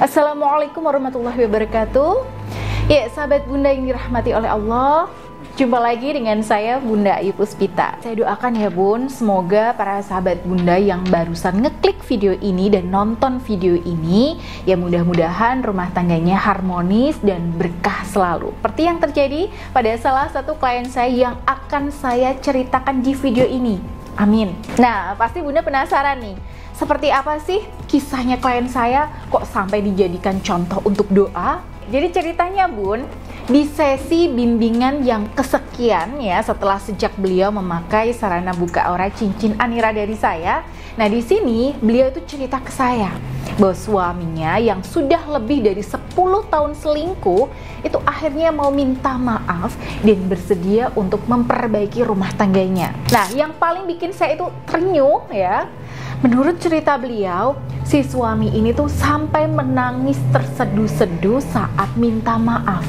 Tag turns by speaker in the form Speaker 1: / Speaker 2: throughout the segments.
Speaker 1: Assalamualaikum warahmatullahi wabarakatuh. Ya, sahabat Bunda yang dirahmati oleh Allah, jumpa lagi dengan saya Bunda Ayu Puspita. Saya doakan ya Bun, semoga para sahabat Bunda yang barusan ngeklik video ini dan nonton video ini, ya mudah-mudahan rumah tangganya harmonis dan berkah selalu. Seperti yang terjadi pada salah satu klien saya yang akan saya ceritakan di video ini. Amin. Nah, pasti Bunda penasaran nih, seperti apa sih kisahnya klien saya kok sampai dijadikan contoh untuk doa? Jadi ceritanya Bun, di sesi bimbingan yang kesekian ya setelah sejak beliau memakai sarana buka aura cincin Anira dari saya. Nah, di sini beliau itu cerita ke saya bahwa suaminya yang sudah lebih dari 10 tahun selingkuh itu akhirnya mau minta maaf dan bersedia untuk memperbaiki rumah tangganya. Nah, yang paling bikin saya itu terenyuh ya, menurut cerita beliau, si suami ini tuh sampai menangis terseduh-seduh saat minta maaf.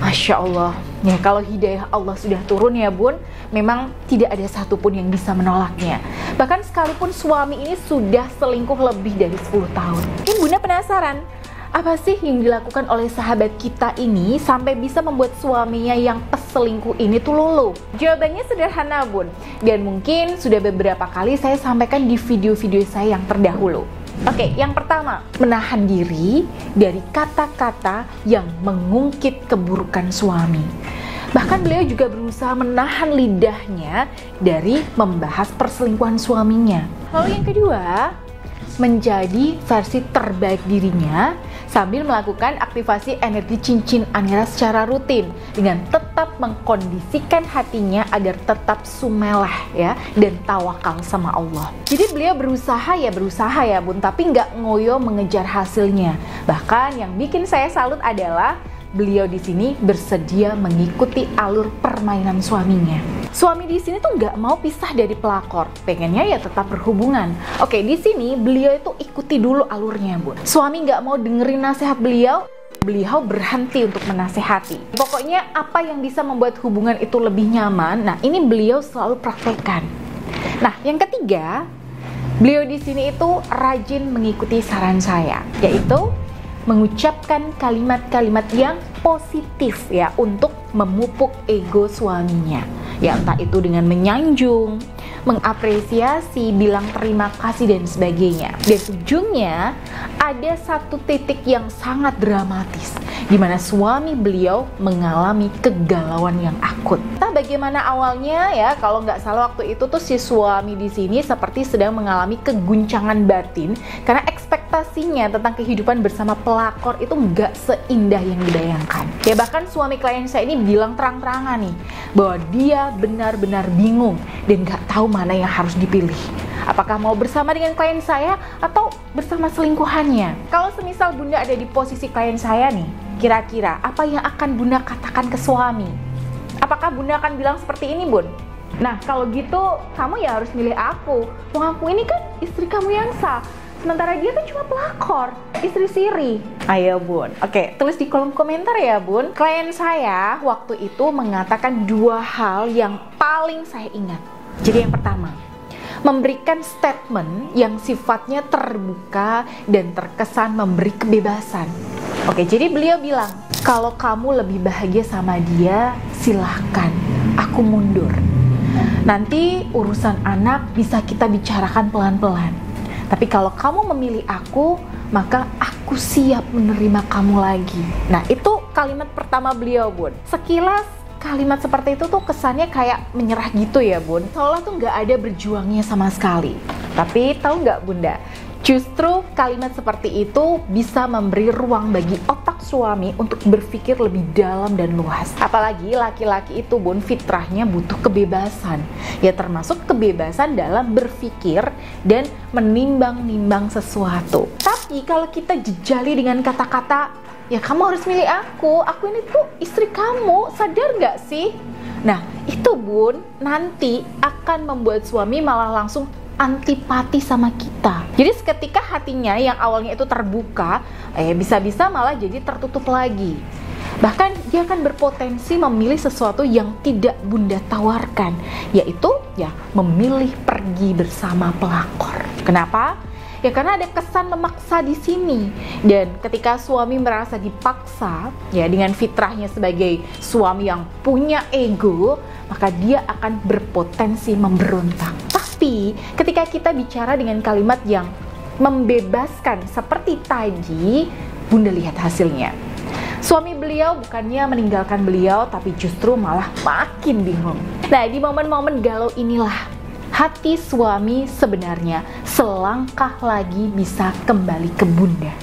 Speaker 1: Masya Allah, ya kalau hidayah Allah sudah turun ya Bun, memang tidak ada satupun yang bisa menolaknya. Bahkan sekalipun suami ini sudah selingkuh lebih dari 10 tahun. Ini Bunda penasaran, apa sih yang dilakukan oleh sahabat kita ini sampai bisa membuat suaminya yang peselingkuh ini tuh luluh? Jawabannya sederhana Bun, dan mungkin sudah beberapa kali saya sampaikan di video-video saya yang terdahulu. Oke, yang pertama, menahan diri dari kata-kata yang mengungkit keburukan suami. Bahkan beliau juga berusaha menahan lidahnya dari membahas perselingkuhan suaminya. Lalu yang kedua, menjadi versi terbaik dirinya sambil melakukan aktivasi energi cincin Anira secara rutin dengan tetap mengkondisikan hatinya agar tetap sumeleh ya dan tawakal sama Allah. Jadi beliau berusaha ya Bun, tapi nggak ngoyo mengejar hasilnya. Bahkan yang bikin saya salut adalah beliau di sini bersedia mengikuti alur permainan suaminya. Suami di sini tuh nggak mau pisah dari pelakor, pengennya ya tetap berhubungan. Oke, di sini beliau itu ikuti dulu alurnya Bun. Suami nggak mau dengerin nasihat beliau berhenti untuk menasehati. Pokoknya apa yang bisa membuat hubungan itu lebih nyaman, nah ini beliau selalu praktekkan. Nah, yang ketiga, beliau di sini itu rajin mengikuti saran saya, yaitu mengucapkan kalimat-kalimat yang positif ya untuk memupuk ego suaminya. Ya entah itu dengan menyanjung, mengapresiasi, bilang terima kasih dan sebagainya. Dan ujungnya ada satu titik yang sangat dramatis di mana suami beliau mengalami kegalauan yang akut. Entah bagaimana awalnya ya, kalau nggak salah waktu itu tuh si suami di sini seperti sedang mengalami keguncangan batin karena ekspektasinya tentang kehidupan bersama pelakor itu nggak seindah yang dibayangkan. Ya bahkan suami klien saya ini bilang terang-terangan nih bahwa dia benar-benar bingung dan nggak tahu mana yang harus dipilih. Apakah mau bersama dengan klien saya atau bersama selingkuhannya? Kalau semisal Bunda ada di posisi klien saya nih, kira-kira apa yang akan Bunda katakan ke suami? Apakah Bunda akan bilang seperti ini Bun? Nah kalau gitu kamu ya harus milih aku. Wong aku ini kan istri kamu yang sah, sementara dia kan cuma pelakor, istri siri. Ayo Bun, oke, tulis di kolom komentar ya Bun. Klien saya waktu itu mengatakan dua hal yang paling saya ingat. Jadi yang pertama, memberikan statement yang sifatnya terbuka dan terkesan memberi kebebasan. Oke, jadi beliau bilang, kalau kamu lebih bahagia sama dia, silahkan, aku mundur. Nanti urusan anak bisa kita bicarakan pelan-pelan. Tapi kalau kamu memilih aku, maka aku siap menerima kamu lagi. Nah, itu kalimat pertama beliau Bun. Sekilas kalimat seperti itu tuh kesannya kayak menyerah gitu ya Bun, seolah tuh nggak ada berjuangnya sama sekali. Tapi tahu nggak Bunda, justru kalimat seperti itu bisa memberi ruang bagi otak suami untuk berpikir lebih dalam dan luas. Apalagi laki-laki itu Bun, fitrahnya butuh kebebasan, ya termasuk kebebasan dalam berpikir dan menimbang-nimbang sesuatu. Tapi kalau kita jejali dengan kata-kata, ya kamu harus milih aku ini tuh istri kamu, sadar nggak sih? Nah itu Bun, nanti akan membuat suami malah langsung antipati sama kita. Jadi seketika hatinya yang awalnya itu terbuka, bisa-bisa malah jadi tertutup lagi. Bahkan dia akan berpotensi memilih sesuatu yang tidak Bunda tawarkan, yaitu ya memilih pergi bersama pelakor. Kenapa? Ya karena ada kesan memaksa di sini. Dan ketika suami merasa dipaksa, ya dengan fitrahnya sebagai suami yang punya ego, maka dia akan berpotensi memberontak. Tapi ketika kita bicara dengan kalimat yang membebaskan seperti tadi, Bunda lihat hasilnya. Suami beliau bukannya meninggalkan beliau, tapi justru malah makin bingung. Nah, di momen-momen galau inilah hati suami sebenarnya selangkah lagi bisa kembali ke Bunda.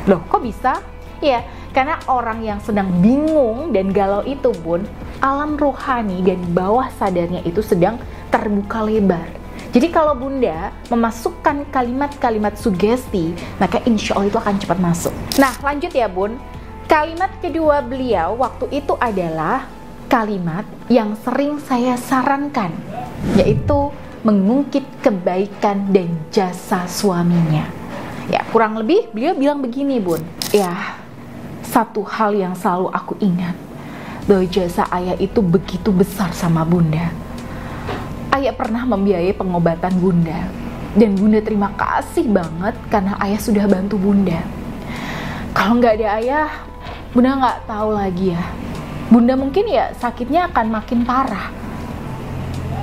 Speaker 1: Loh, kok bisa? Ya, karena orang yang sedang bingung dan galau itu pun, alam rohani dan bawah sadarnya itu sedang terbuka lebar. Jadi kalau Bunda memasukkan kalimat-kalimat sugesti, maka insya Allah itu akan cepat masuk. Nah, lanjut ya Bun. Kalimat kedua beliau waktu itu adalah kalimat yang sering saya sarankan, yaitu mengungkit kebaikan dan jasa suaminya. Ya, kurang lebih beliau bilang begini Bun. Ya, satu hal yang selalu aku ingat, bahwa jasa ayah itu begitu besar sama Bunda. Ayah pernah membiayai pengobatan Bunda, dan Bunda terima kasih banget karena ayah sudah bantu Bunda. Kalau nggak ada ayah, Bunda nggak tahu lagi ya. Bunda mungkin ya sakitnya akan makin parah.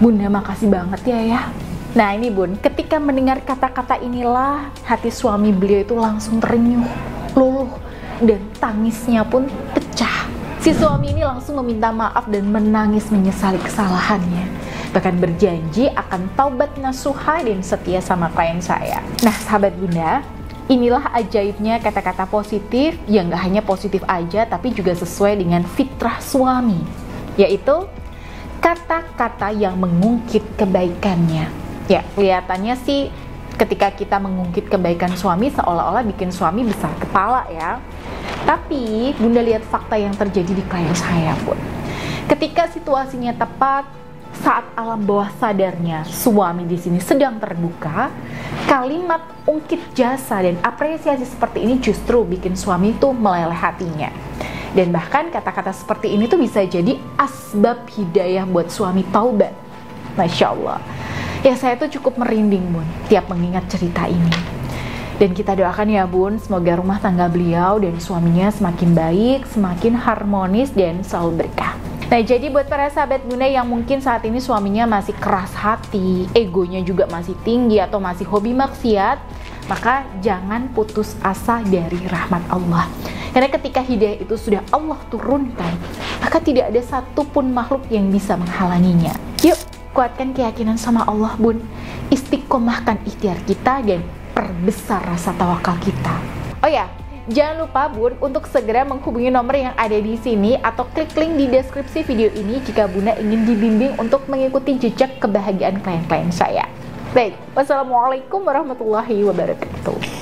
Speaker 1: Bunda makasih banget ya. Nah ini Bun, ketika mendengar kata-kata inilah, hati suami beliau itu langsung terenyuh, luluh, dan tangisnya pun pecah. Si suami ini langsung meminta maaf dan menangis menyesali kesalahannya. Bahkan berjanji akan taubat nasuha dan setia sama klien saya. Nah sahabat Bunda, inilah ajaibnya kata-kata positif yang gak hanya positif aja, tapi juga sesuai dengan fitrah suami, yaitu kata-kata yang mengungkit kebaikannya. Ya, kelihatannya sih ketika kita mengungkit kebaikan suami seolah-olah bikin suami besar kepala ya. Tapi Bunda lihat fakta yang terjadi di klien saya pun. Ketika situasinya tepat, saat alam bawah sadarnya suami di sini sedang terbuka, kalimat ungkit jasa dan apresiasi seperti ini justru bikin suami itu meleleh hatinya. Dan bahkan kata-kata seperti ini tuh bisa jadi asbab hidayah buat suami taubat. Masya Allah. Ya saya tuh cukup merinding Bun tiap mengingat cerita ini. Dan kita doakan ya Bun, semoga rumah tangga beliau dan suaminya semakin baik, semakin harmonis dan selalu berkah. Nah jadi buat para sahabat Bunda yang mungkin saat ini suaminya masih keras hati, egonya juga masih tinggi atau masih hobi maksiat, maka jangan putus asa dari rahmat Allah. Karena ketika hidayah itu sudah Allah turunkan, maka tidak ada satupun makhluk yang bisa menghalanginya. Yuk, kuatkan keyakinan sama Allah Bun, istiqomahkan ikhtiar kita dan perbesar rasa tawakal kita. Oh ya, jangan lupa Bun untuk segera menghubungi nomor yang ada di sini atau klik link di deskripsi video ini jika Bunda ingin dibimbing untuk mengikuti jejak kebahagiaan klien-klien saya. Baik, wassalamualaikum warahmatullahi wabarakatuh.